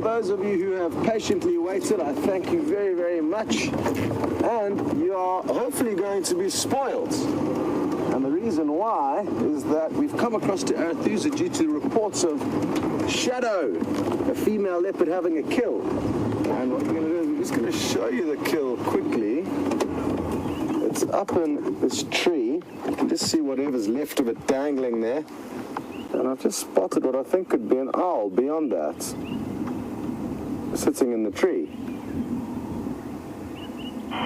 for those of you who have patiently waited, I thank you very, very much. And you are hopefully going to be spoiled. And the reason why is that we've come across to Arethusa due to reports of Shadow, a female leopard having a kill. And what we're going to do is we're just going to show you the kill quickly. It's up in this tree. You can just see whatever's left of it dangling there. And I've just spotted what I think could be an owl beyond that, sitting in the tree. But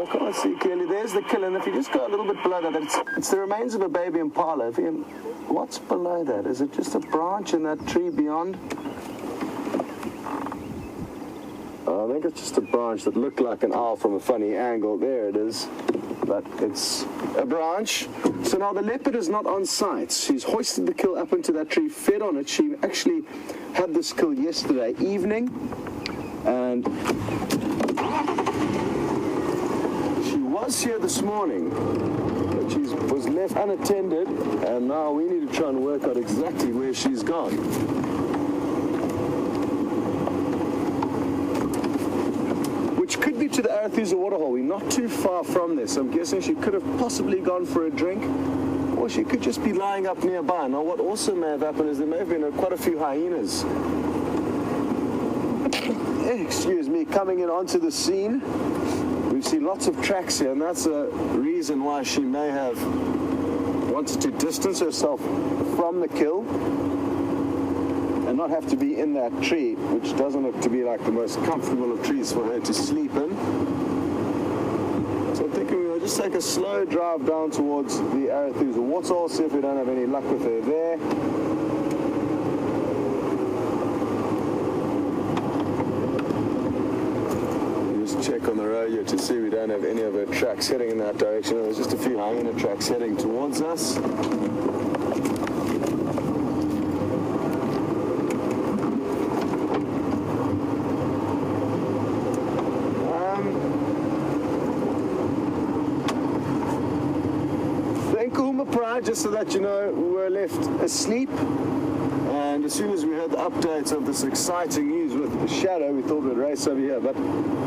I can't see clearly. There's the kill, and if you just go a little bit below that, it's the remains of a baby impala. What's below that? Is it just a branch in that tree beyond? I think it's just a branch that looked like an owl from a funny angle. There it is. But it's a branch. So now the leopard is not on site. She's hoisted the kill up into that tree, fed on it. She actually had this kill yesterday evening. And she was here this morning, but she was left unattended. And now we need to try and work out exactly where she's gone. Which could be to the Arethusa waterhole. We're not too far from this. I'm guessing she could have possibly gone for a drink, or she could just be lying up nearby. Now, what also may have happened is there may have been quite a few hyenas, excuse me, coming in onto the scene. We've seen lots of tracks here, and that's a reason why she may have wanted to distance herself from the kill and not have to be in that tree, which doesn't look to be like the most comfortable of trees for her to sleep in. So I'm thinking we'll just take a slow drive down towards the Arethusa waterhole, see if we don't have any luck with her there. We'll just check on the road here to see we don't have any of her tracks heading in that direction. There's just a few hyena tracks heading towards us. Just so that you know, we were left asleep, and as soon as we heard the updates of this exciting news with the Shadow, we thought we'd race over here, but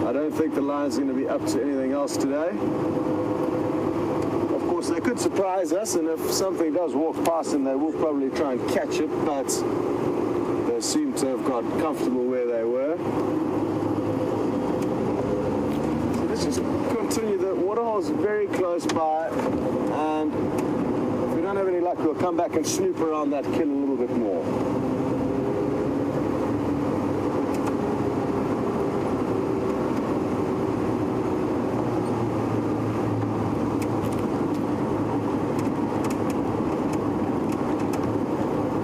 I don't think the lion's going to be up to anything else today. Of course, they could surprise us, and if something does walk past them, they will probably try and catch it, but they seem to have got comfortable where they were. So let's just continue. The waterhole's very close by, and if we don't have any luck, we'll come back and snoop around that kill a little bit more.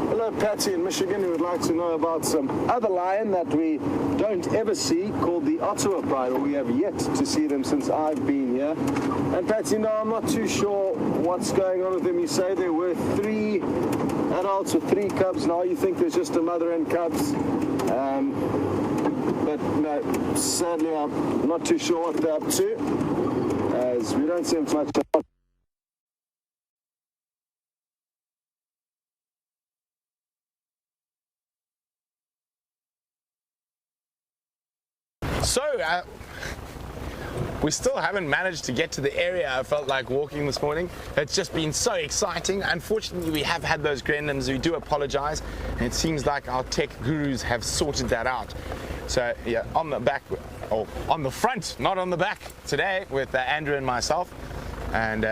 Hello, Patty in Michigan, who would like to know about some other lion that we don't ever see, called the Ottawa Pride, or we have yet to see them since I've been here. And Patsy, no, I'm not too sure what's going on with them. You say there were 3 adults with 3 cubs. Now you think there's just a mother and cubs. But no, sadly I'm not too sure what they're up to, as we don't see them much. So, we still haven't managed to get to the area I felt like walking this morning. It's just been so exciting. Unfortunately, we have had those gremlins. We do apologize. And it seems like our tech gurus have sorted that out. So, yeah, on the back, or on the front, not on the back, today with Andrew and myself. And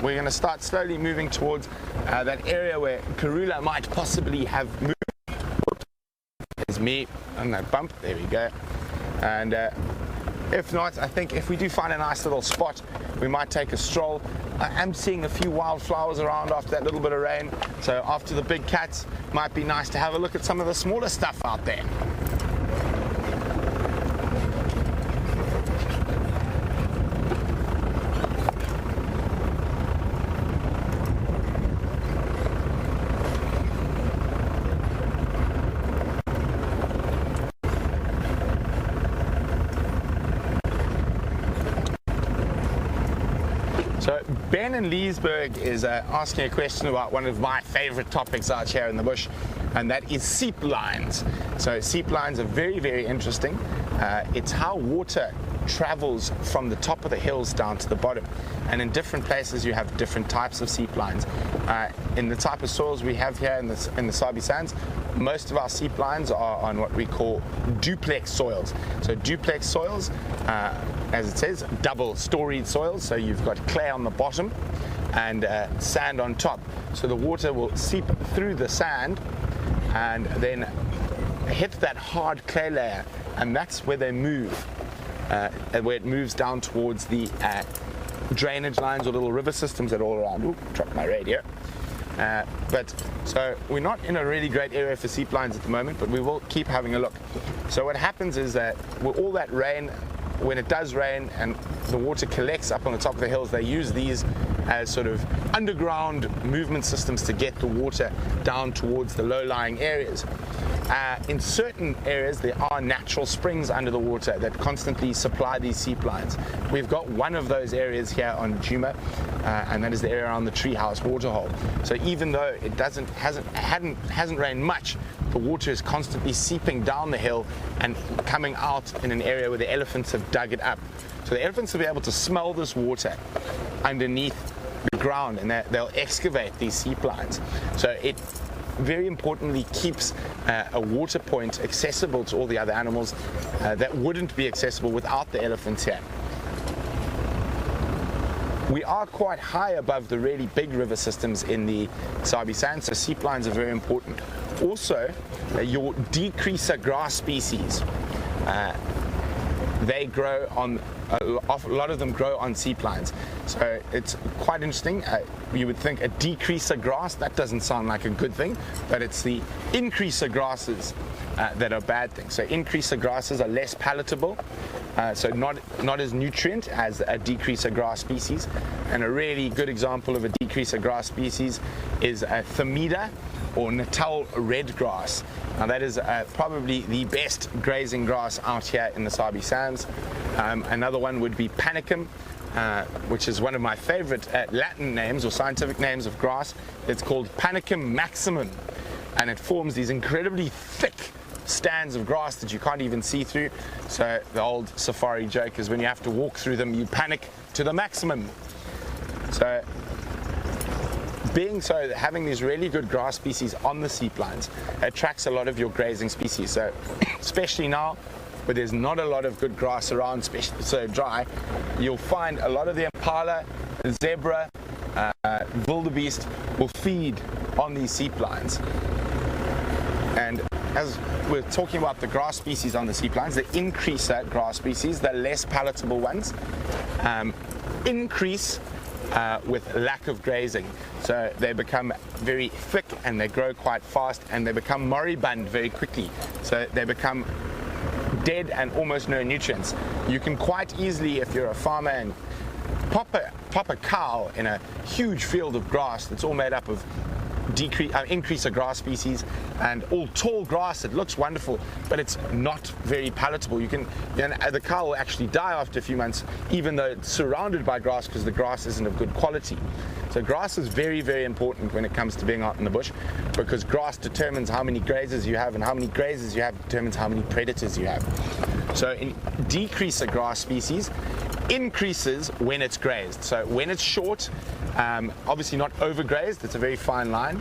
we're going to start slowly moving towards that area where Karula might possibly have moved. There's me on that bump. There we go. And if not, I think if we do find a nice little spot, we might take a stroll. I am seeing a few wildflowers around after that little bit of rain. So after the big cats, might be nice to have a look at some of the smaller stuff out there. So So Ben in Leesburg is asking a question about one of my favorite topics out here in the bush, and that is seep lines. So seep lines are very, very interesting. It's how water travels from the top of the hills down to the bottom, and in different places you have different types of seep lines. In the type of soils we have here in the Sabi Sands, most of our seep lines are on what we call duplex soils. So duplex soils, as it says, double storied soils, so you've got clay on the bottom and sand on top. So the water will seep through the sand and then hit that hard clay layer, and that's where they move, where it moves down towards the drainage lines or little river systems that are all around. Ooh, dropped my radio. So we're not in a really great area for seep lines at the moment, but we will keep having a look. So what happens is that with all that rain, when it does rain and the water collects up on the top of the hills, they use these as sort of underground movement systems to get the water down towards the low-lying areas. In certain areas, there are natural springs under the water that constantly supply these seep lines. We've got one of those areas here on Juma, and that is the area around the treehouse waterhole. So even though it hasn't rained much, the water is constantly seeping down the hill and coming out in an area where the elephants have dug it up. So the elephants will be able to smell this water underneath the ground, and they'll excavate these seep lines. So it very importantly keeps a water point accessible to all the other animals that wouldn't be accessible without the elephants here. We are quite high above the really big river systems in the Sabi Sands, so seep lines are very important. Also, your decreaser grass species, they grow on, a lot of them grow on seep lines. So it's quite interesting. You would think a decreaser grass, that doesn't sound like a good thing, but it's the increaser grasses that are bad things. So increaser grasses are less palatable, so not as nutrient as a decreaser grass species. And a really good example of a decreaser grass species is a Thamida or Natal red grass. Now that is probably the best grazing grass out here in the Sabi Sands. Another one would be Panicum, which is one of my favorite Latin names or scientific names of grass. It's called Panicum maximum, and it forms these incredibly thick stands of grass that you can't even see through. So the old safari joke is when you have to walk through them, you panic to the maximum. So having these really good grass species on the seep lines attracts a lot of your grazing species. So especially now where there's not a lot of good grass around, especially so dry, you'll find a lot of the impala, the zebra, wildebeest will feed on these seep lines. And as we're talking about the grass species on the seep lines, the increaser grass species, the less palatable ones, increase with lack of grazing. So they become very thick and they grow quite fast, and they become moribund very quickly. So they become dead and almost no nutrients. You can quite easily, if you're a farmer, and pop a cow in a huge field of grass that's all made up of increaser grass species and all tall grass. It looks wonderful, but it's not very palatable. The cow will actually die after a few months, even though it's surrounded by grass, because the grass isn't of good quality. So grass is very, very important when it comes to being out in the bush, because grass determines how many grazers you have, and how many grazers you have determines how many predators you have. So in decreaser grass species increases when it's grazed. So when it's short, obviously not overgrazed, it's a very fine line.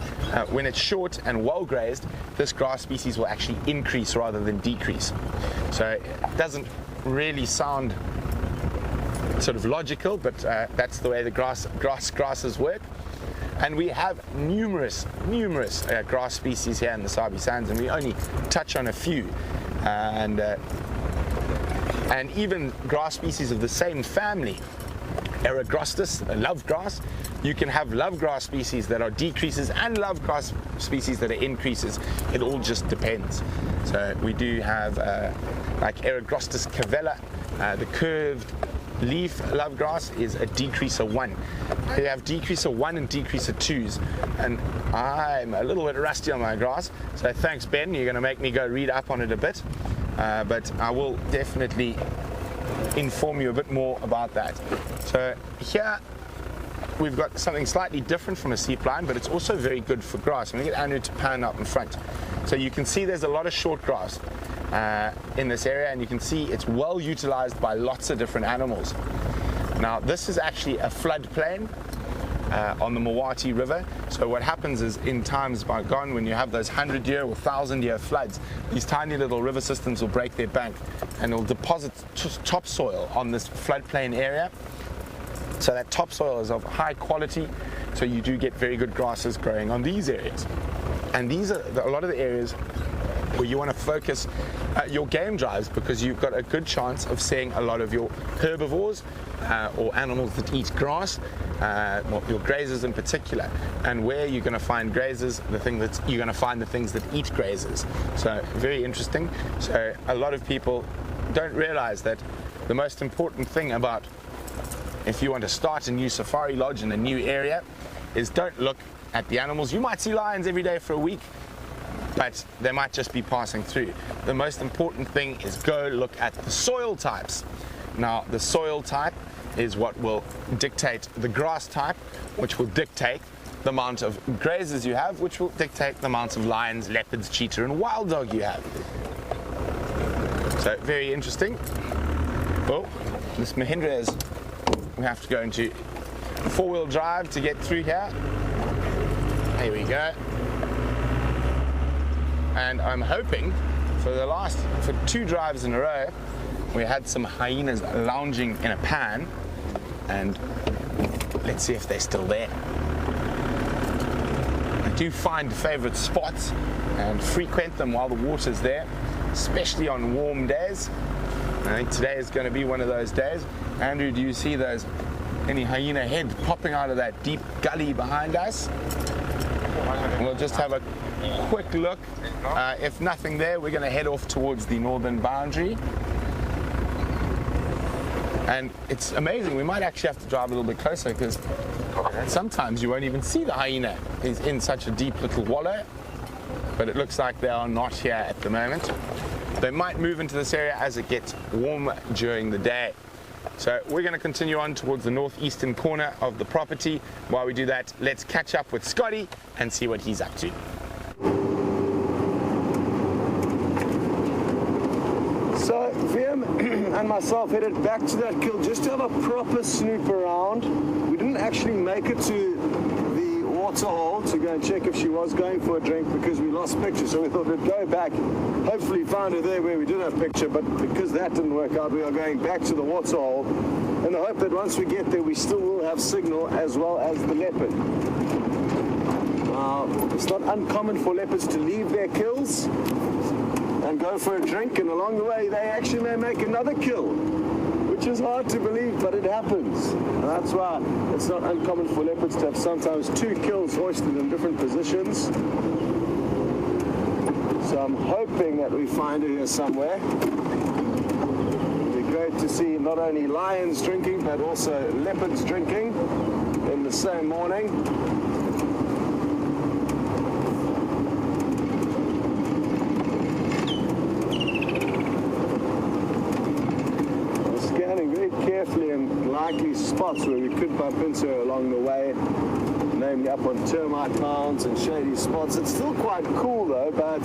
When it's short and well grazed, this grass species will actually increase rather than decrease. So it doesn't really sound sort of logical, but that's the way the grasses work. And we have numerous grass species here in the Sabi Sands, and we only touch on a few. And even grass species of the same family, Eragrostis, love grass. You can have love grass species that are decreases and love grass species that are increases. It all just depends. So we do have like Eragrostis cavella, the curved leaf love grass is a decreaser 1. You have decreaser 1 and decreaser 2s, and I'm a little bit rusty on my grass, so thanks Ben, you're going to make me go read up on it a bit, but I will definitely inform you a bit more about that. So here we've got something slightly different from a seep line, but it's also very good for grass. I'm going to get Andrew to pan up in front. So you can see there's a lot of short grass in this area, and you can see it's well utilized by lots of different animals. Now, this is actually a floodplain on the Mawati River. So what happens is, in times bygone, when you have those 100-year or 1,000-year floods, these tiny little river systems will break their bank and will deposit topsoil on this floodplain area. So that topsoil is of high quality, so you do get very good grasses growing on these areas. And these are a lot of the areas where you want to focus your game drives, because you've got a good chance of seeing a lot of your herbivores or animals that eat grass, well, your grazers in particular. And where you're going to find grazers, you're going to find the things that eat grazers. So very interesting. So a lot of people don't realize that the most important thing about, if you want to start a new safari lodge in a new area, is don't look at the animals. You might see lions every day for a week, but they might just be passing through. The most important thing is go look at the soil types. Now, the soil type is what will dictate the grass type, which will dictate the amount of grazers you have, which will dictate the amount of lions, leopards, cheetah, and wild dog you have. So very interesting. Oh, this Mahindra is, we have to go into four-wheel drive to get through here. Here we go. And I'm hoping for 2 drives in a row, we had some hyenas lounging in a pan, and let's see if they're still there. I do find favorite spots and frequent them while the water's there, especially on warm days. I think today is going to be one of those days. Andrew, do you see any hyena head popping out of that deep gully behind us? We'll just have a quick look. If nothing there, we're going to head off towards the northern boundary. And it's amazing, we might actually have to drive a little bit closer, because sometimes you won't even see the hyena. He's in such a deep little wallow, but it looks like they are not here at the moment. They might move into this area as it gets warmer during the day. So we're going to continue on towards the northeastern corner of the property. While we do that, let's catch up with Scotty and see what he's up to. So Wium and myself headed back to that kill just to have a proper snoop around. We didn't actually make it to the water hole to go and check if she was going for a drink, because we lost picture. So we thought we'd go back, hopefully find her there where we did have picture, but because that didn't work out, we are going back to the water hole in the hope that once we get there, we still will have signal as well as the leopard. Now, it's not uncommon for leopards to leave their kills and go for a drink, and along the way they actually may make another kill, which is hard to believe, but it happens. And that's why it's not uncommon for leopards to have sometimes 2 kills hoisted in different positions. So I'm hoping that we find her here somewhere. It'd be great to see not only lions drinking, but also leopards drinking in the same morning. Carefully in likely spots where we could bump into her along the way, namely up on termite mounds and shady spots. It's still quite cool though, but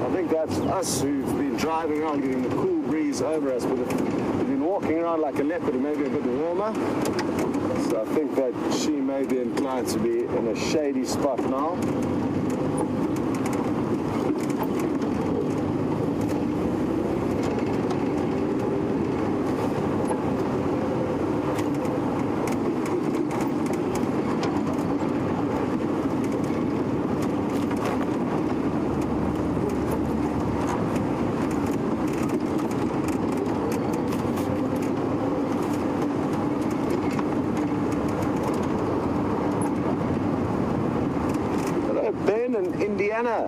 I think that's us who've been driving around getting the cool breeze over us, but if we've been walking around like a leopard, it may be a bit warmer. So I think that she may be inclined to be in a shady spot now. Indiana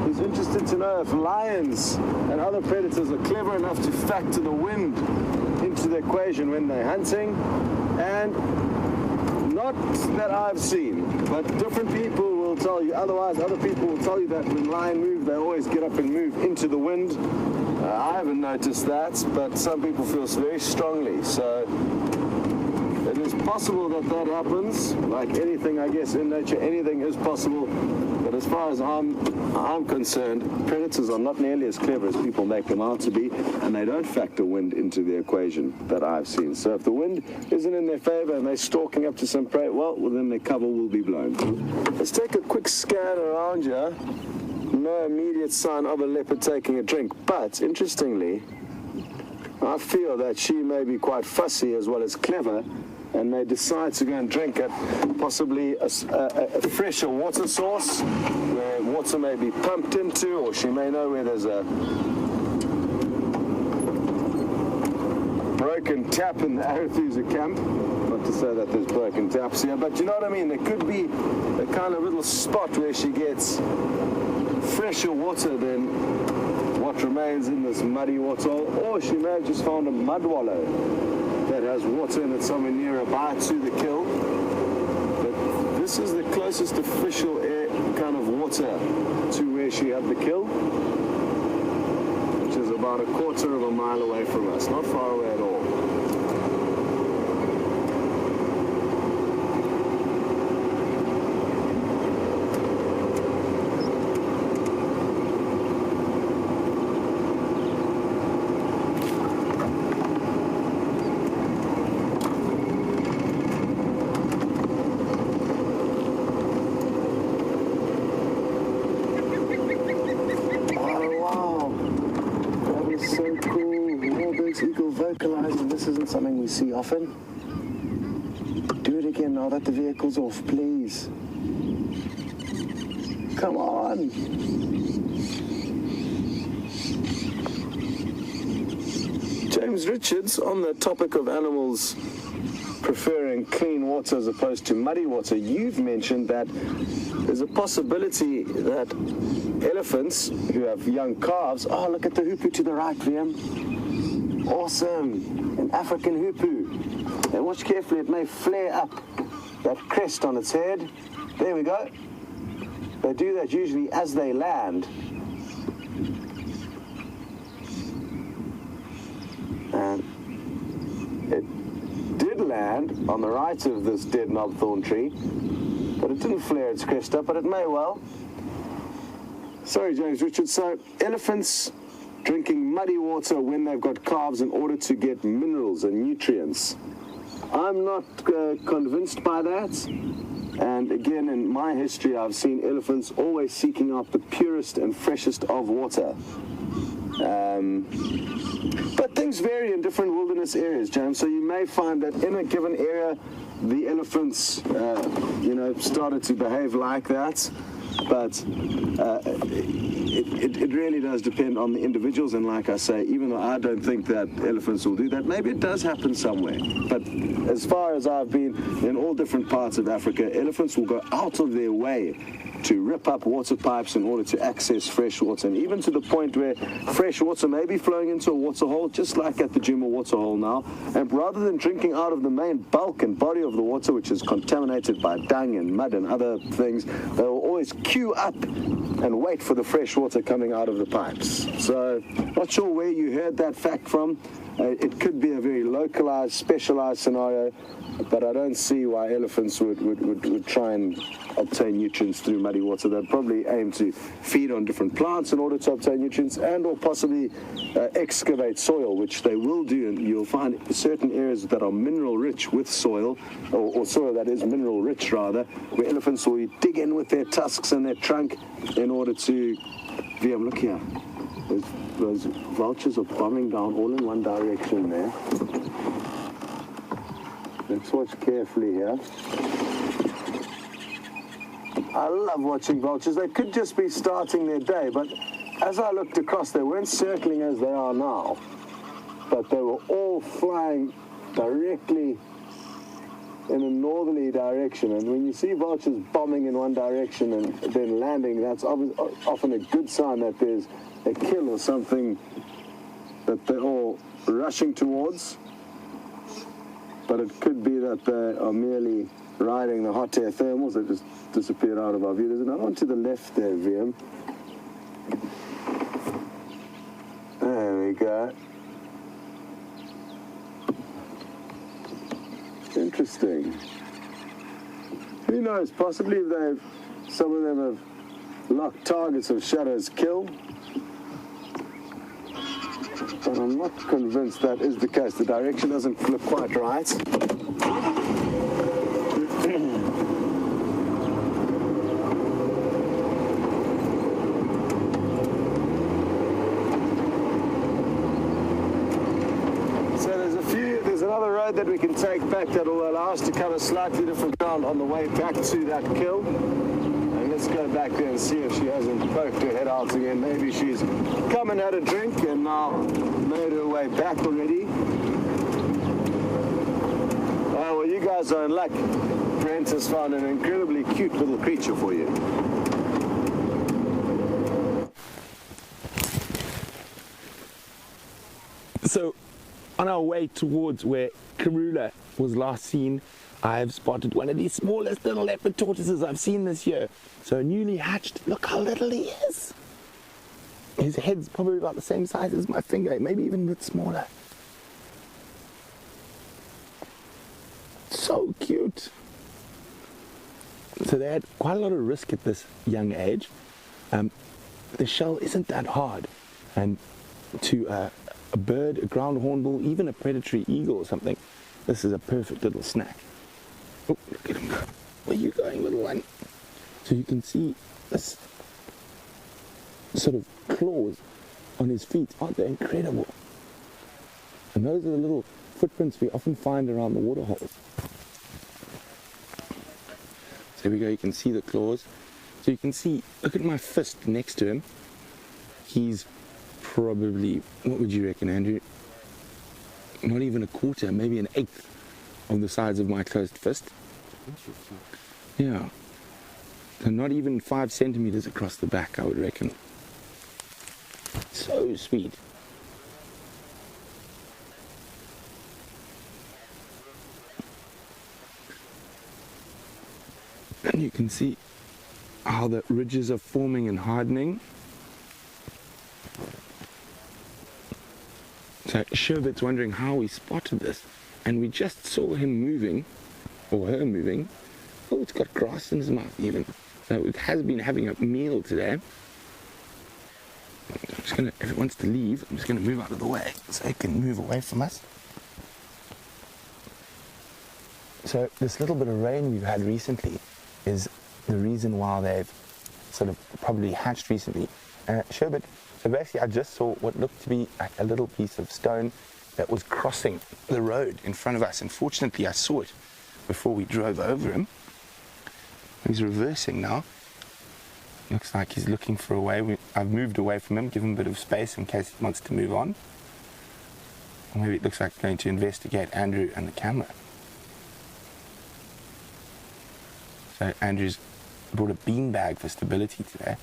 is interested to know if lions and other predators are clever enough to factor the wind into the equation when they're hunting. And not that I've seen, but different people will tell you otherwise. Other people will tell you that when lions move, they always get up and move into the wind. I haven't noticed that, but some people feel very strongly. So it is possible that that happens. Like anything, I guess, in nature, anything is possible. But as far as I'm concerned, predators are not nearly as clever as people make them out to be, and they don't factor wind into the equation that I've seen. So if the wind isn't in their favor and they're stalking up to some prey, well, then their cover will be blown. Let's take a quick scan around here. No immediate sign of a leopard taking a drink, but interestingly, I feel that she may be quite fussy as well as clever, and may decide to go and drink at possibly a fresher water source where water may be pumped into, or she may know where there's a broken tap in the Arethusa camp. Not to say that there's broken taps here, but you know what I mean? There could be a kind of little spot where she gets fresher water than what remains in this muddy water, or she may have just found a mud wallow that has water in it somewhere nearby to the kill. But this is the closest official air kind of water to where she had the kill, which is about a quarter of a mile away from us, not far away at all. Something we see often. Do it again now that the vehicle's off, please. Come on. James Richards, on the topic of animals preferring clean water as opposed to muddy water, you've mentioned that there's a possibility that elephants who have young calves, oh, look at the hoopoe to the right, Wium. Awesome. An African hoopoe. And watch carefully, it may flare up that crest on its head. There we go. They do that usually as they land. And it did land on the right of this dead knobthorn tree, but it didn't flare its crest up, but it may well. Sorry, James Richards. So, elephants drinking muddy water when they've got calves in order to get minerals and nutrients. I'm not convinced by that. And again, in my history, I've seen elephants always seeking out the purest and freshest of water. But things vary in different wilderness areas, James. So you may find that in a given area, the elephants, started to behave like that. But it really does depend on the individuals, and like I say, even though I don't think that elephants will do that, maybe it does happen somewhere. But as far as I've been in all different parts of Africa, elephants will go out of their way to rip up water pipes in order to access fresh water, and even to the point where fresh water may be flowing into a water hole, just like at the Djuma water hole now, and rather than drinking out of the main bulk and body of the water, which is contaminated by dung and mud and other things, they will always queue up and wait for the fresh water coming out of the pipes. So, not sure where you heard that fact from. It could be a very localized, specialized scenario, but I don't see why elephants would try and obtain nutrients through muddy water. They'd probably aim to feed on different plants in order to obtain nutrients, and or possibly excavate soil, which they will do, and you'll find certain areas that are mineral rich with soil, or soil that is mineral rich rather, where elephants will dig in with their tusks and their trunk in order to... Wium, look here. Those vultures are bombing down all in one direction there. Let's watch carefully here. I love watching vultures. They could just be starting their day, but as I looked across, they weren't circling as they are now, but they were all flying directly in a northerly direction. And when you see vultures bombing in one direction and then landing, that's often a good sign that there's a kill or something that they're all rushing towards. But it could be that they are merely riding the hot air thermals that just disappeared out of our view. There's another one to the left there, Wium. There we go. Interesting. Who knows? Possibly some of them have locked targets of Shadow's kill. But I'm not convinced that is the case. The direction doesn't look quite right. There's another road that we can take back that will allow us to cover slightly different ground on the way back to that kill. And let's go back there and see if she hasn't poked her head out again. Maybe she's come and had a drink and now made her way back already. Oh, well, you guys are in luck. Brent has found an incredibly cute little creature for you. So, on our way towards where Karula was last seen, I've spotted one of the smallest little leopard tortoises I've seen this year. So newly hatched, look how little he is. His head's probably about the same size as my finger, maybe even a bit smaller. So cute. So they had quite a lot of risk at this young age. The shell isn't that hard, and to a bird, a ground hornbill, even a predatory eagle or something, this is a perfect little snack. Oh, look at him go. Where are you going, little one? So you can see this sort of claws on his feet. Aren't they incredible? And those are the little footprints we often find around the water holes. So there we go, you can see the claws. So you can see, look at my fist next to him. He's probably, what would you reckon, Andrew? Not even a quarter, maybe an eighth of the size of my closed fist. Yeah. So not even 5 centimeters across the back, I would reckon. So sweet. And you can see how the ridges are forming and hardening. So Sherbert's wondering how we spotted this, and we just saw him moving, or her moving. Oh, it's got grass in his mouth even. So it has been having a meal today. I'm just gonna, if it wants to leave, I'm just gonna move out of the way so it can move away from us. So this little bit of rain we've had recently is the reason why they've sort of probably hatched recently. Sherbet, so basically I just saw what looked to be a little piece of stone that was crossing the road in front of us. And fortunately I saw it before we drove over him. He's reversing now. Looks like he's looking for a way. I've moved away from him, give him a bit of space in case he wants to move on. Or maybe it looks like going to investigate Andrew and the camera. So Andrew's brought a bean bag for stability today,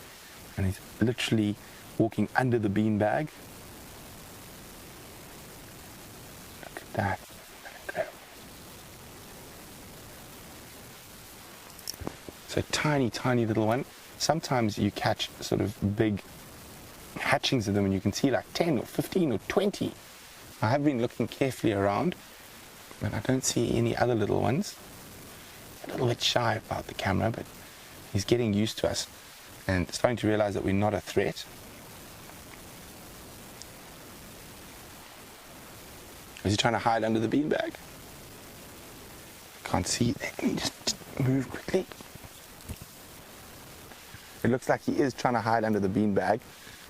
and he's literally walking under the bean bag. Look at that. Incredible. So tiny, tiny little one. Sometimes you catch sort of big hatchings of them and you can see like 10 or 15 or 20. I have been looking carefully around, but I don't see any other little ones. A little bit shy about the camera, but he's getting used to us and starting to realize that we're not a threat. Is he trying to hide under the beanbag? Can't see. Can you just move quickly? It looks like he is trying to hide under the beanbag.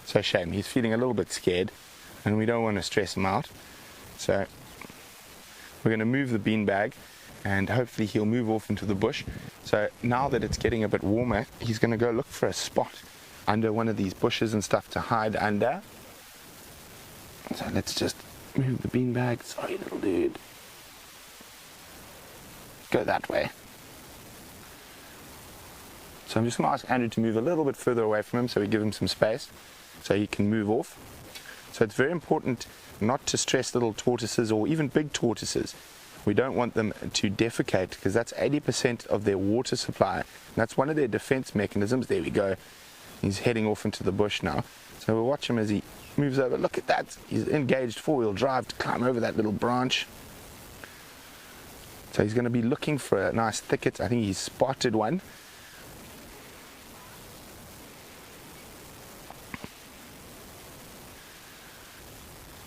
So shame. He's feeling a little bit scared, and we don't want to stress him out. So we're going to move the beanbag, and hopefully he'll move off into the bush. So now that it's getting a bit warmer, he's going to go look for a spot under one of these bushes and stuff to hide under. So let's just move the beanbag. Sorry, little dude. Go that way. So I'm just going to ask Andrew to move a little bit further away from him so we give him some space so he can move off. So it's very important not to stress little tortoises or even big tortoises. We don't want them to defecate because that's 80% of their water supply. And that's one of their defense mechanisms. There we go. He's heading off into the bush now. So we'll watch him as he moves over. Look at that. He's engaged four-wheel drive to climb over that little branch. So he's going to be looking for a nice thicket. I think he's spotted one.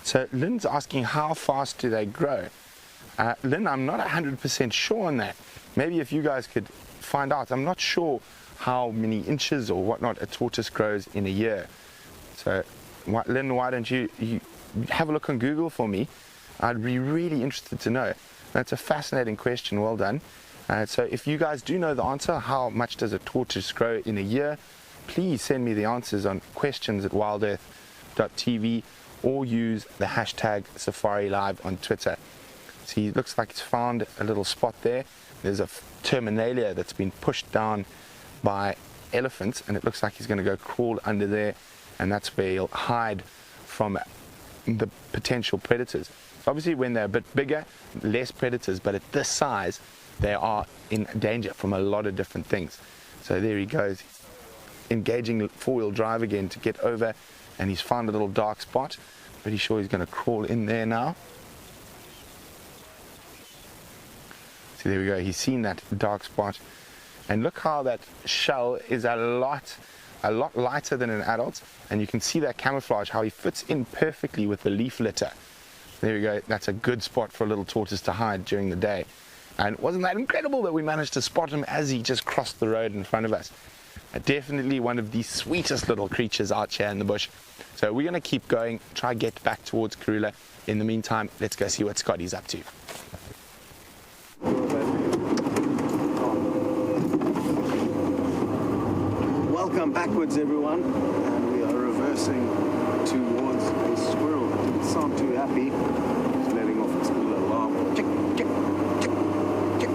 So Lynn's asking, how fast do they grow? Lynn, I'm not 100% sure on that. Maybe if you guys could find out. I'm not sure how many inches or whatnot a tortoise grows in a year. So Lynn, why don't you have a look on Google for me? I'd be really interested to know. That's a fascinating question. Well done. So if you guys do know the answer, how much does a tortoise grow in a year, please send me the answers on questions@wildearth.tv or use the hashtag SafariLIVE on Twitter. So he looks like he's found a little spot there. There's a terminalia that's been pushed down by elephants, and it looks like he's going to go crawl under there, and that's where he'll hide from the potential predators. So obviously when they're a bit bigger, less predators, but at this size they are in danger from a lot of different things. So there he goes, engaging four-wheel drive again to get over, and he's found a little dark spot. Pretty sure he's going to crawl in there now. So there we go, he's seen that dark spot, and look how that shell is a lot lighter than an adult, and you can see that camouflage, how he fits in perfectly with the leaf litter. There we go, that's a good spot for a little tortoise to hide during the day. And wasn't that incredible that we managed to spot him as he just crossed the road in front of us? Definitely one of the sweetest little creatures out here in the bush. So we're going to keep going, try to get back towards Karula. In the meantime, let's go see what Scotty's up to. Welcome backwards, everyone, and we are reversing towards a squirrel. Doesn't sound too happy. Just letting off its little alarm. Chick, chick, chick, chick.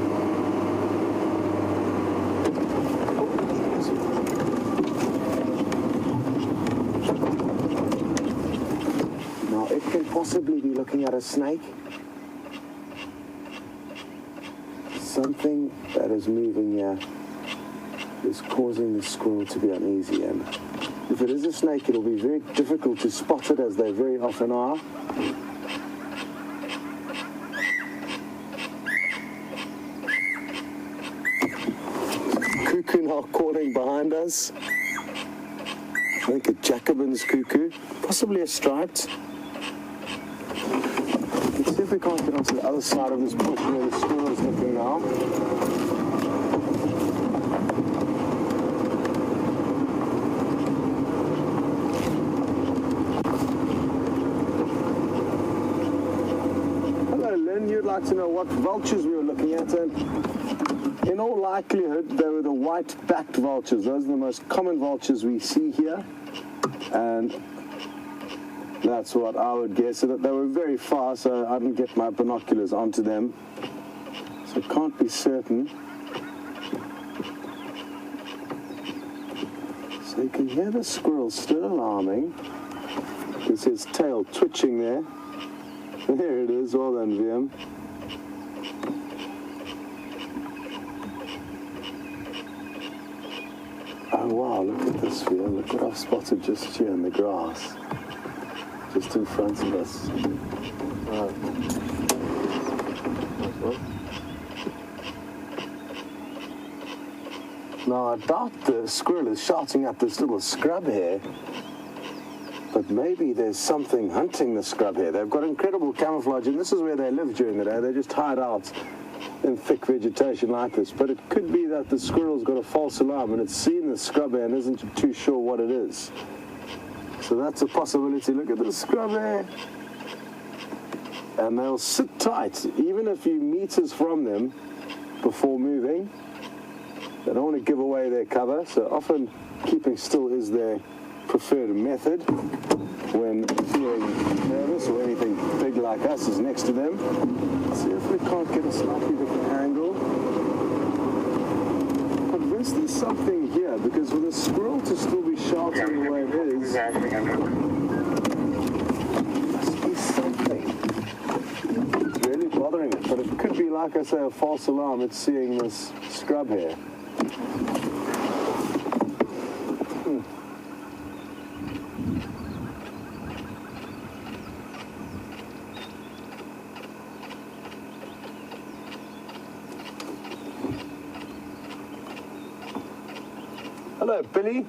Now it can possibly be looking at a snake. Something that is moving here is causing the squirrel to be uneasy, and if it is a snake, it'll be very difficult to spot it, as they very often are. Cuckoo now calling behind us. I think a Jacobin's cuckoo, possibly a striped. Let's see if we can't get onto the other side of this bush where the squirrel's looking now. You'd like to know what vultures we were looking at, and in all likelihood they were the white-backed vultures. Those are the most common vultures we see here, and that's what I would guess. So that they were very far, so I didn't get my binoculars onto them, so can't be certain. So you can hear the squirrel still alarming. There's his tail twitching there. There it is. Well done, Wium. Oh wow, look at this, Wium. Look what I've spotted just here in the grass, just in front of us. Wow. Now I doubt the squirrel is shouting at this little scrub here, but maybe there's something hunting the scrub here. They've got incredible camouflage, and this is where they live during the day. They just hide out in thick vegetation like this. But it could be that the squirrel's got a false alarm and it's seen the scrub here and isn't too sure what it is. So that's a possibility. Look at the scrub here. And they'll sit tight, even a few meters from them, before moving. They don't want to give away their cover, so often keeping still is their preferred method when feeling nervous or anything big like us is next to them. Let's see if we can't get a slightly different angle. I'm convinced there's something here, because for the squirrel to still be shouting the way it is, there must be something. It's really bothering it, but it could be, like I say, a false alarm. It's seeing this scrub here. Hello, Billy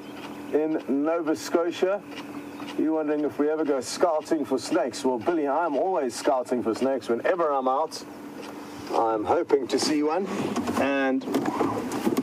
in Nova Scotia. You're wondering if we ever go scouting for snakes. Well, Billy, I'm always scouting for snakes whenever I'm out. I'm hoping to see one. And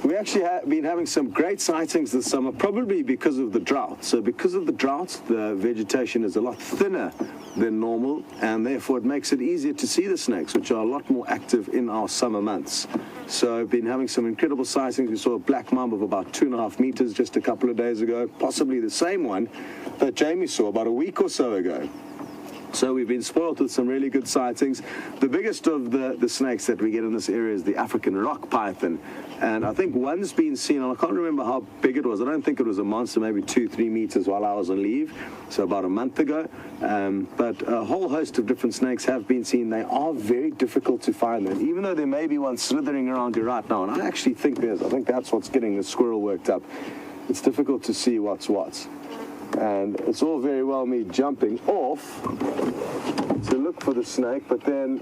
we actually have been having some great sightings this summer, probably because of the drought. So because of the drought, the vegetation is a lot thinner than normal, and therefore it makes it easier to see the snakes, which are a lot more active in our summer months. So I've been having some incredible sightings. We saw a black mamba of about 2.5 meters just a couple of days ago, possibly the same one that Jamie saw about a week or so ago. So we've been spoiled with some really good sightings. The biggest of the snakes that we get in this area is the African rock python. And I think one's been seen, and I can't remember how big it was. I don't think it was a monster, maybe 2-3 meters while I was on leave, so about a month ago. But a whole host of different snakes have been seen. They are very difficult to find. And even though there may be one slithering around you right now, and I actually think I think that's what's getting the squirrel worked up. It's difficult to see what's what. And it's all very well me jumping off to look for the snake, but then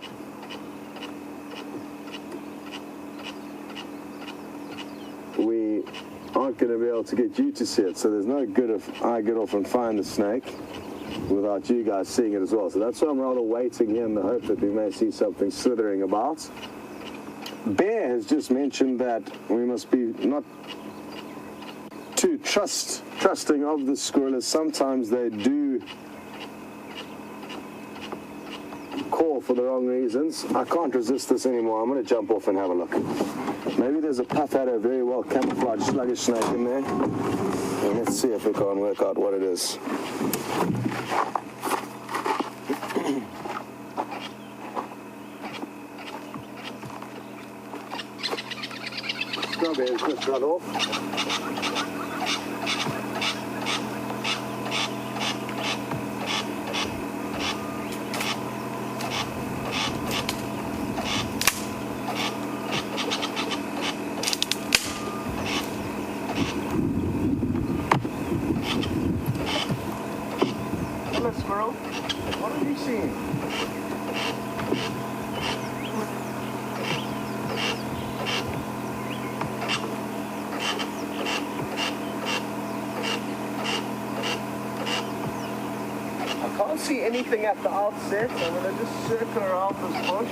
we aren't going to be able to get you to see it. So there's no good if I get off and find the snake without you guys seeing it as well. So that's why I'm rather waiting here in the hope that we may see something slithering about. Bear has just mentioned that we must be not too trusting of the squirrel, as sometimes they do call for the wrong reasons. I can't resist this anymore. I'm going to jump off and have a look. Maybe there's a puff adder, a very well camouflaged sluggish snake in there. And let's see if we can work out what it is. Strawberries just run off. Squirrel, what have you seen? I can't see anything at the outset, so I'm going to just circle around this bush.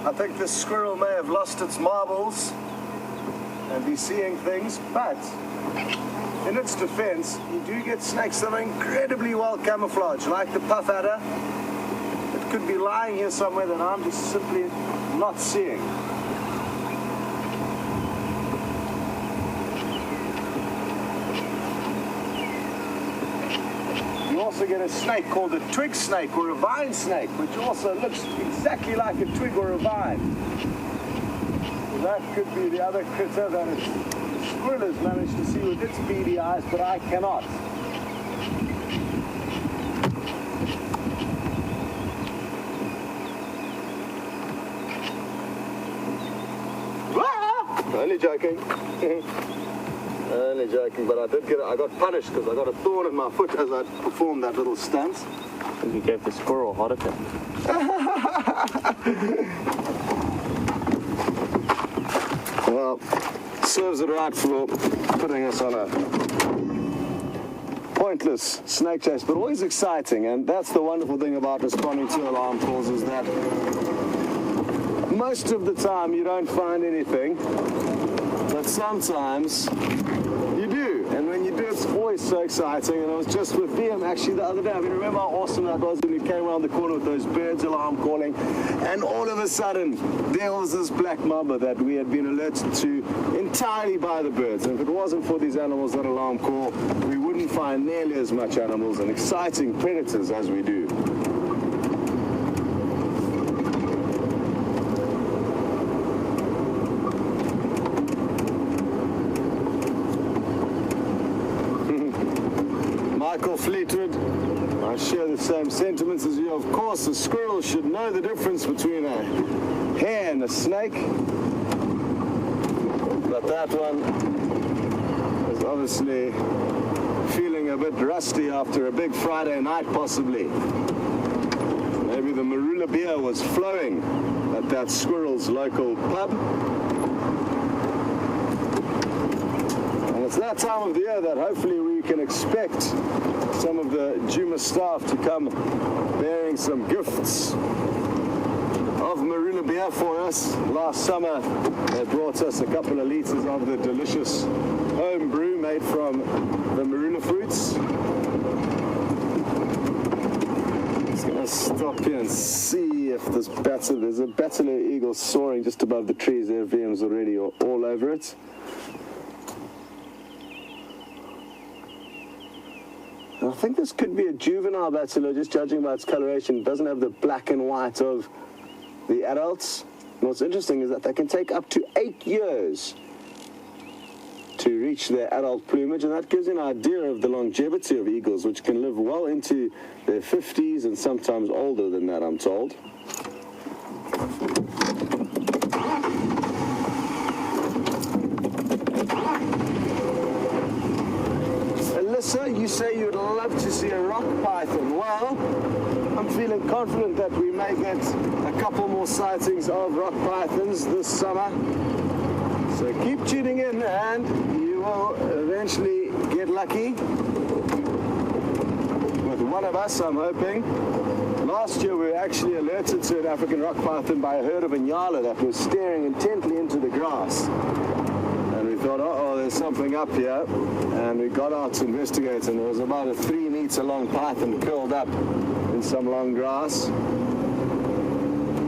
I think this squirrel may have lost its marbles and be seeing things, but in its defense, you do get snakes that are incredibly well camouflaged, like the puff adder. It could be lying here somewhere that I'm just simply not seeing. You also get a snake called a twig snake or a vine snake, which also looks exactly like a twig or a vine. So that could be the other critter that the squirrel has managed to see with its beady eyes, but I cannot. Only joking. Only joking, but I got punished because I got a thorn in my foot as I performed that little stunt. I think you gave the squirrel a heart attack. Well, serves it right for putting us on a pointless snake chase, but always exciting. And that's the wonderful thing about responding to alarm calls, is that most of the time you don't find anything, but sometimes you do. And when you do it's always so exciting, and I was just with Wium actually the other day. I mean, remember how awesome that was when we came around the corner with those birds alarm calling, and all of a sudden there was this black mamba that we had been alerted to entirely by the birds. And if it wasn't for these animals that alarm call, we wouldn't find nearly as much animals and exciting predators as we do. Fleetwood, I share the same sentiments as you. Of course, a squirrel should know the difference between a hare and a snake, but that one is obviously feeling a bit rusty after a big Friday night, possibly. Maybe the Karula beer was flowing at that squirrel's local pub. And it's that time of the year that hopefully we can expect some of the Juma staff to come bearing some gifts of Karula beer for us. Last summer they brought us a couple of litres of the delicious home brew made from the Karula fruits. Just going to stop here and see if there's a Bateleur eagle soaring just above the trees there. Wium's already all over it. I think this could be a juvenile Bateleur, just judging by its coloration. It doesn't have the black and white of the adults. And what's interesting is that they can take up to 8 years to reach their adult plumage, and that gives you an idea of the longevity of eagles, which can live well into their 50s and sometimes older than that, I'm told. You say you'd love to see a rock python. Well, I'm feeling confident that we may get a couple more sightings of rock pythons this summer. So keep tuning in and you will eventually get lucky with one of us, I'm hoping. Last year we were actually alerted to an African rock python by a herd of Inyala that was staring intently into the grass. And we thought, uh-oh, there's something up here. And we got out to investigate, and there was about a 3-meter long python curled up in some long grass.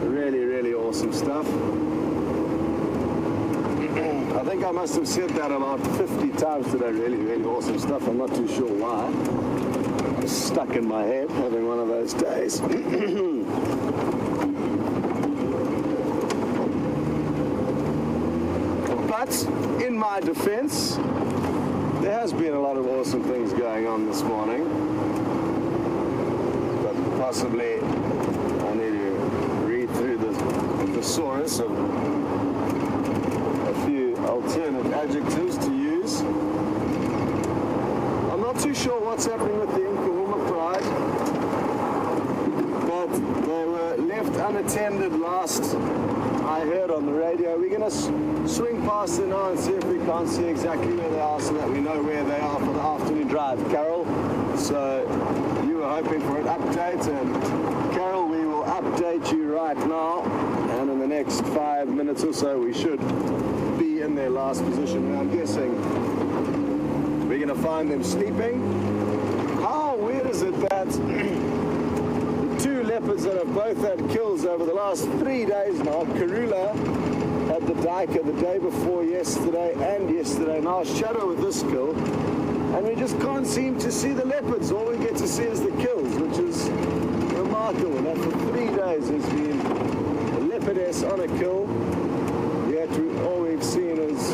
Really, really awesome stuff. I think I must have said that about 50 times today. Really, really awesome stuff. I'm not too sure why. It's stuck in my head, having one of those days. But in my defense, there has been a lot of awesome things going on this morning, but possibly I need to read through the thesaurus of a few alternate adjectives to use. I'm not too sure what's happening with the Nkuhumas pride, but they were left unattended last I heard on the radio. We're going to swing past them now and see if we can't see exactly where they are so that we know where they are for the afternoon drive. Carol, so you were hoping for an update, and Carol, we will update you right now, and in the next 5 minutes or so we should be in their last position. Now I'm guessing we're going to find them sleeping. How weird is it that two leopards that have both had kills over the last 3 days now? Karula had the duiker the day before yesterday and yesterday. Now Shadow with this kill, and we just can't seem to see the leopards. All we get to see is the kills, which is remarkable. That for 3 days has been a leopardess on a kill, yet all we've seen is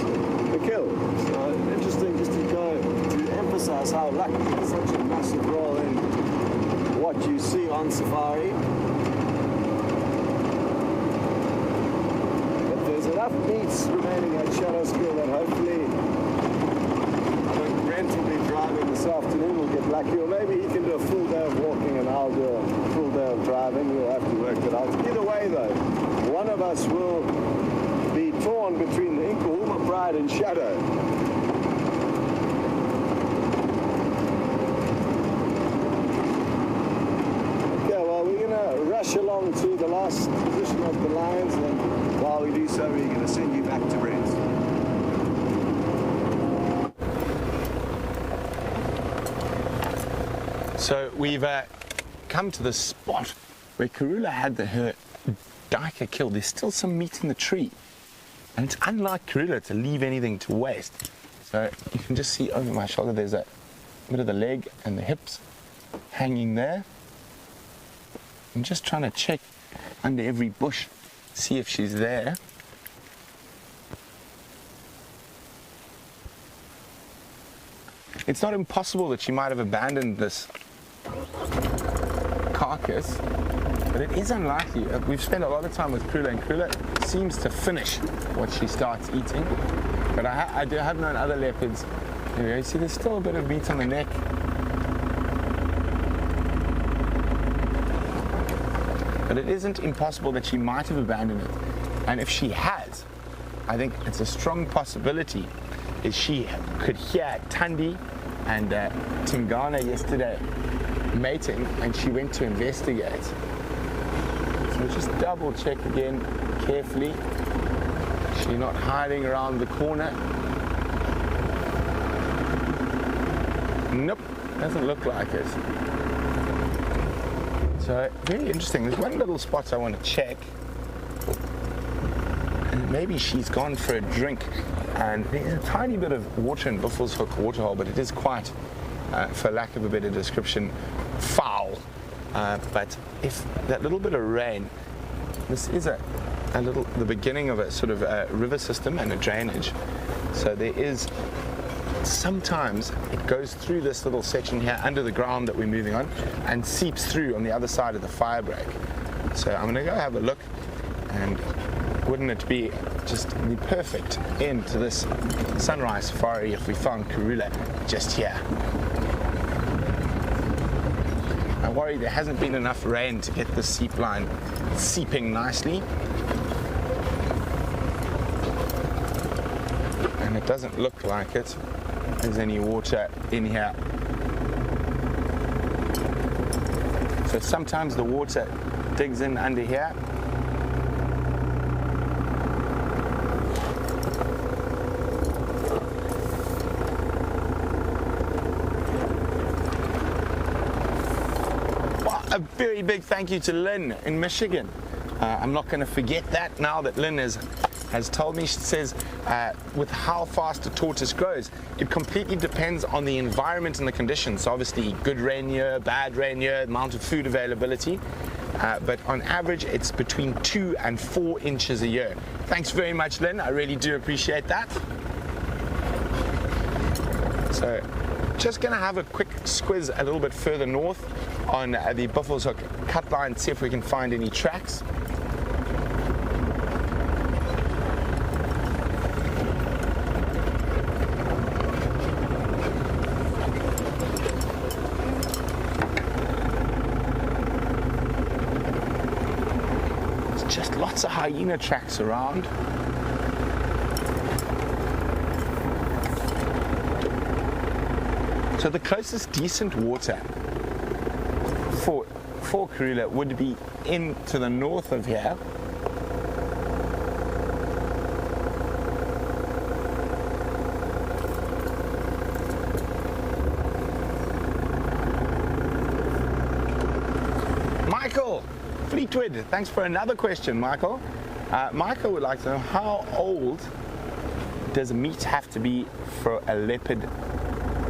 the kill. So interesting just to go to emphasize how luck plays such a massive role in what you see on safari. But there's enough meats remaining at Shadow's Kill that hopefully I think Brent will be driving this afternoon. We'll get lucky, or maybe he can do a full day of walking and I'll do a full day of driving. We'll have to work it out. Either way though, one of us will be torn between the Nkuhumas pride and Shadow. Rush along to the last position of the lions, and while we do so, we're going to send you back to Brent. So we've come to the spot where Karula had her duiker killed. There's still some meat in the tree. And it's unlike Karula to leave anything to waste. So you can just see over my shoulder there's a bit of the leg and the hips hanging there. I'm just trying to check under every bush, see if she's there. It's not impossible that she might have abandoned this carcass, but it is unlikely. We've spent a lot of time with Karula, and Karula seems to finish what she starts eating. But I have known other leopards. There you see, there's still a bit of meat on the neck. But it isn't impossible that she might have abandoned it. And if she has, I think it's a strong possibility is she could hear Thandi and Tingana yesterday mating, and she went to investigate. So just double check again carefully. She's not hiding around the corner. Nope, doesn't look like it. So very interesting. There's one little spot I want to check. And maybe she's gone for a drink. And there's a tiny bit of water in Buffalo's Hook waterhole, but it is quite, for lack of a better description, foul. But if that little bit of rain, this is the beginning of a sort of a river system and a drainage. So there is, sometimes it goes through this little section here under the ground that we're moving on and seeps through on the other side of the fire break. So I'm going to go have a look, and wouldn't it be just the perfect end to this Sunrise Safari if we found Karula just here. I worry there hasn't been enough rain to get the seep line seeping nicely. And it doesn't look like there's any water in here. So sometimes the water digs in under here. A very big thank you to Lynn in Michigan. I'm not going to forget that now that Lynn has told me. She says with how fast a tortoise grows, it completely depends on the environment and the conditions. So obviously good rain year, bad rain year, amount of food availability. But on average, it's between 2 and 4 inches a year. Thanks very much, Lynn. I really do appreciate that. So just going to have a quick squiz a little bit further north on the Buffalo's Hook cut line, see if we can find any tracks. There's just lots of hyena tracks around. So the closest decent water for Karula would be in to the north of here. Michael Fleetwood, thanks for another question, Michael. Michael would like to know, how old does meat have to be for a leopard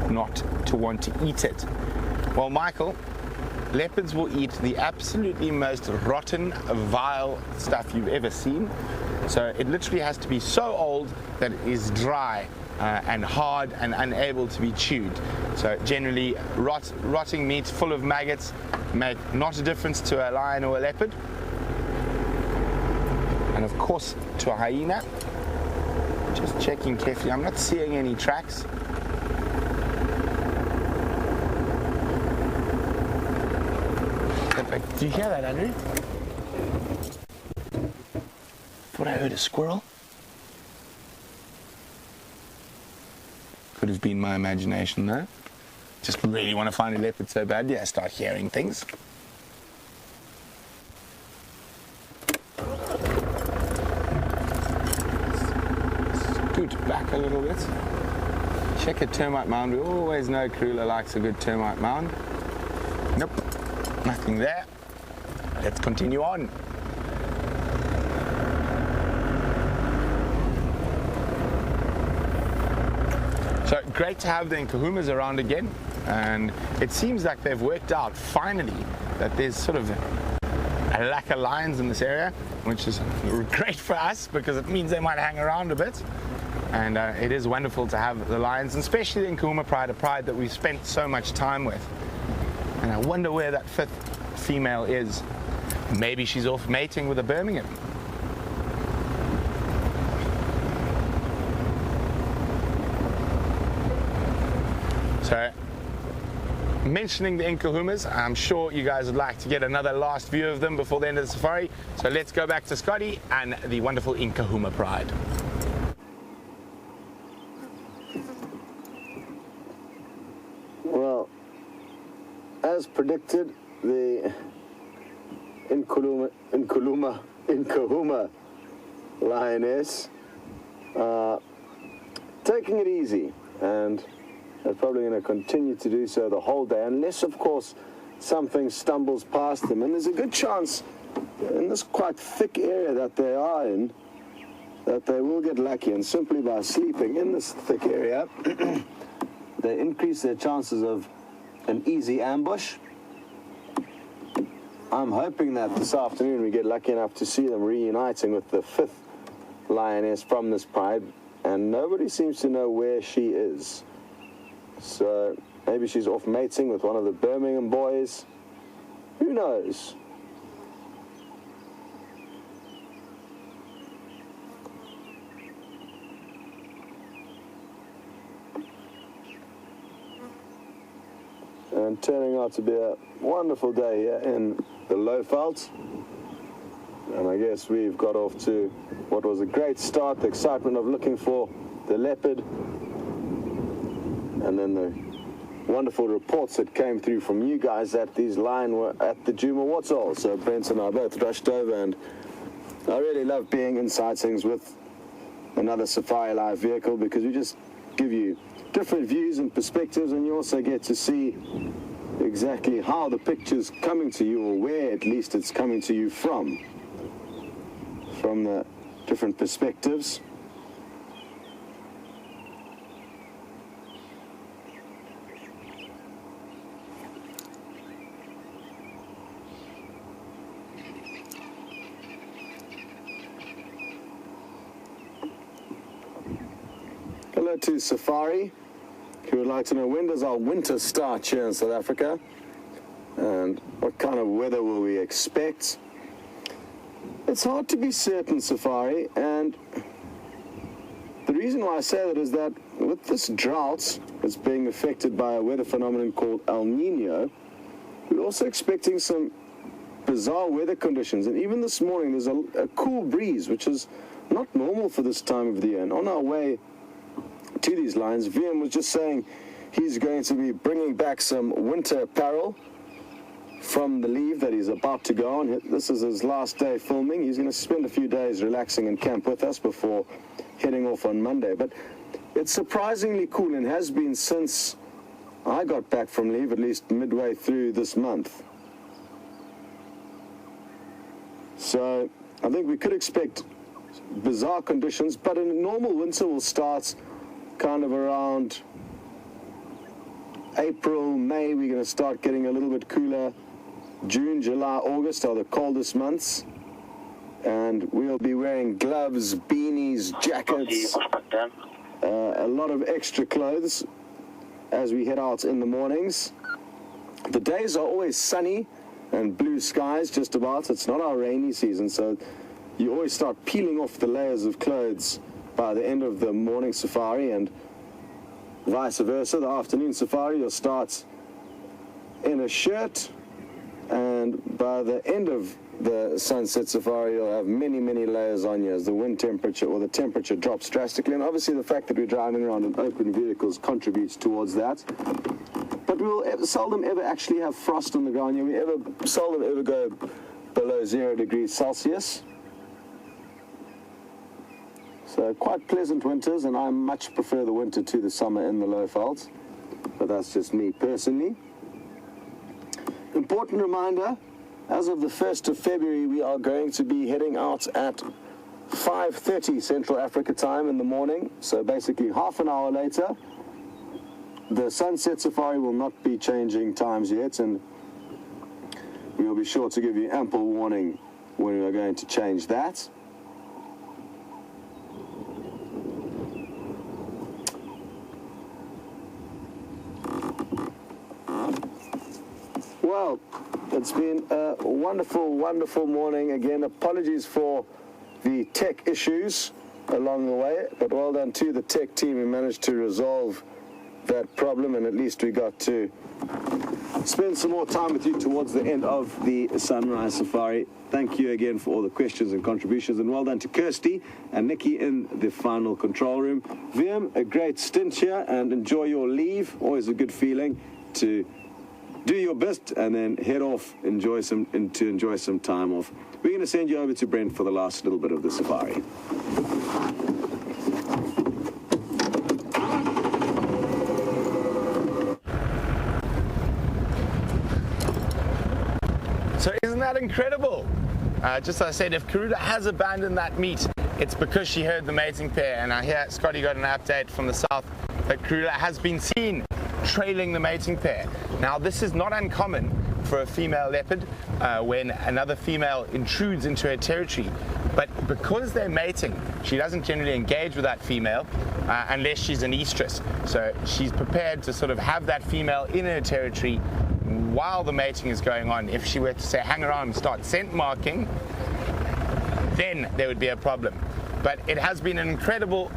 not to want to eat it? Well, Michael, leopards will eat the absolutely most rotten, vile stuff you've ever seen. So it literally has to be so old that it is dry and hard and unable to be chewed. So generally, rotting meat full of maggots make not a difference to a lion or a leopard. And of course, to a hyena. Just checking carefully. I'm not seeing any tracks. Do you hear that, Andrew? Thought I heard a squirrel. Could have been my imagination, though. Just really want to find a leopard so badly, I start hearing things. Scoot back a little bit. Check a termite mound. We always know Karula likes a good termite mound. Nope, nothing there. Let's continue on. So great to have the Nkuhumas around again, and it seems like they've worked out finally that there's sort of a lack of lions in this area, which is great for us because it means they might hang around a bit. And it is wonderful to have the lions, and especially the Nkuhuma pride, a pride that we've spent so much time with. And I wonder where that fifth female is. Maybe she's off mating with a Birmingham. So, mentioning the Nkuhumas, I'm sure you guys would like to get another last view of them before the end of the safari. So let's go back to Scotty and the wonderful Nkuhuma pride. Well, as predicted, the Nkuhuma lioness taking it easy, and they're probably going to continue to do so the whole day, unless, of course, something stumbles past them. And there's a good chance in this quite thick area that they are in that they will get lucky, and simply by sleeping in this thick area, they increase their chances of an easy ambush. I'm hoping that this afternoon we get lucky enough to see them reuniting with the fifth lioness from this pride, and nobody seems to know where she is. So maybe she's off mating with one of the Birmingham boys. Who knows? And turning out to be a wonderful day here in the Lowveld. And I guess we've got off to what was a great start, the excitement of looking for the leopard, and then the wonderful reports that came through from you guys that these lions were at the Djuma Waterhole. So Brent and I both rushed over, and I really love being in sightings with another SafariLIVE vehicle, because we just give you different views and perspectives, and you also get to see exactly how the picture's coming to you, or where at least it's coming to you from the different perspectives. Hello to Safari, who would like to know, when does our winter start here in South Africa, and what kind of weather will we expect? It's hard to be certain, Safari, and the reason why I say that is that with this drought that's being affected by a weather phenomenon called El Nino, we're also expecting some bizarre weather conditions. And even this morning there's a cool breeze, which is not normal for this time of the year. And on our way to these lines, Wium was just saying he's going to be bringing back some winter apparel from the leave that he's about to go on. This is his last day filming. He's going to spend a few days relaxing in camp with us before heading off on Monday. But it's surprisingly cool, and has been since I got back from leave, at least midway through this month. So I think we could expect bizarre conditions, but a normal winter will start kind of around April, May. We're going to start getting a little bit cooler. June, July, August are the coldest months, and we'll be wearing gloves, beanies, jackets, a lot of extra clothes as we head out in the mornings. The days are always sunny and blue skies just about. It's not our rainy season, so you always start peeling off the layers of clothes by the end of the morning safari, and vice versa. The afternoon safari, you'll start in a shirt, and by the end of the sunset safari, you'll have many, many layers on you as the wind temperature or the temperature drops drastically. And obviously the fact that we're driving around in open vehicles contributes towards that. But we will seldom ever actually have frost on the ground here. We seldom ever go below 0 degrees Celsius. So quite pleasant winters, and I much prefer the winter to the summer in the Lowveld. But that's just me personally. important reminder, as of the 1st of February, we are going to be heading out at 5:30 Central Africa time in the morning. So basically half an hour later. The sunset safari will not be changing times yet, and we will be sure to give you ample warning when we are going to change that. Well, it's been a wonderful, wonderful morning. Again, apologies for the tech issues along the way, but well done to the tech team who managed to resolve that problem, and at least we got to spend some more time with you towards the end of the Sunrise Safari. Thank you again for all the questions and contributions, and well done to Kirsty and Nikki in the final control room. Wium, a great stint here, and enjoy your leave. Always a good feeling to do your best and then head off, enjoy some time off. We're going to send you over to Brent for the last little bit of the safari. So isn't that incredible? Just as I said, if Karula has abandoned that meet, it's because she heard the mating pair. And I hear Scotty got an update from the south that Karula has been seen trailing the mating pair. Now, this is not uncommon for a female leopard when another female intrudes into her territory. But because they're mating, she doesn't generally engage with that female unless she's an estrus. So she's prepared to sort of have that female in her territory while the mating is going on. If she were to say hang around and start scent marking, then there would be a problem. But it has been an incredible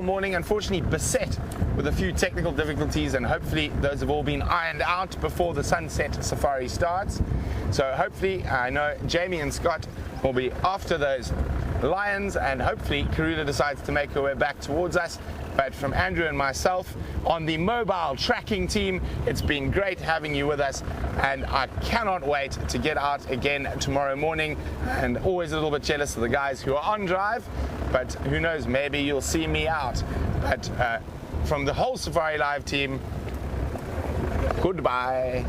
morning, unfortunately beset with a few technical difficulties, and hopefully those have all been ironed out before the sunset safari starts. So hopefully, I know Jamie and Scott will be after those lions, and hopefully Karula decides to make her way back towards us. But from Andrew and myself on the mobile tracking team, it's been great having you with us, and I cannot wait to get out again tomorrow morning, and always a little bit jealous of the guys who are on drive, but who knows, maybe you'll see me out. But from the whole SafariLIVE team, goodbye.